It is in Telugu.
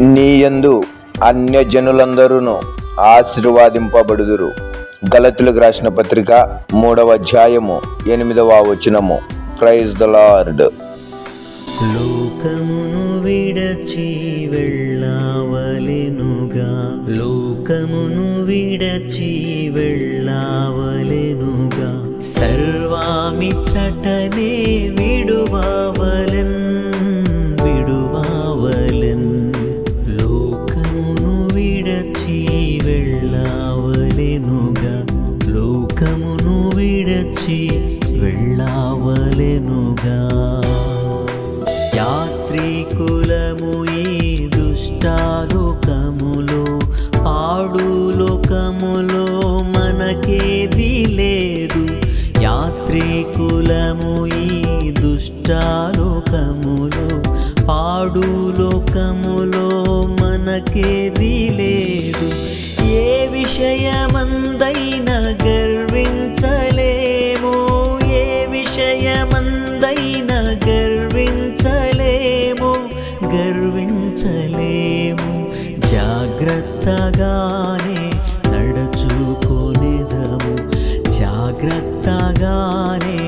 నీయందు అన్యజనులందరూ ఆశీర్వాదింపబడుదురు. గలతీయులకు రాసిన పత్రిక 3వ అధ్యాయము 8వ వచనము. Praise the Lord. లోకమును విడచి వెళ్ళవలెనుగా, లోకమును విడచి వెళ్ళవలెనుగా, సర్వామిచ్చటనే విడువవలెన్ విడువవలెన్. లోకమును విడచి వెళ్ళవలెనుగా, లోకమును విడచి వెళ్ళవలెనుగా. యాత్రికులము ఈ దుష్టాలోకములో, పాడు లోకములో మనకేది లేదు. యాత్రికులము ఈ దుష్టాలోకములో, పాడు లోకములో మనకేది లేదు. ఏ విషయమందైనా గర్వించలేము, ఏ విషయమందైనా గర్వించలేము, గర్వించలేము. జాగ్రత్తగానే నడుచుకొనేదము, జాగ్రత్తగానే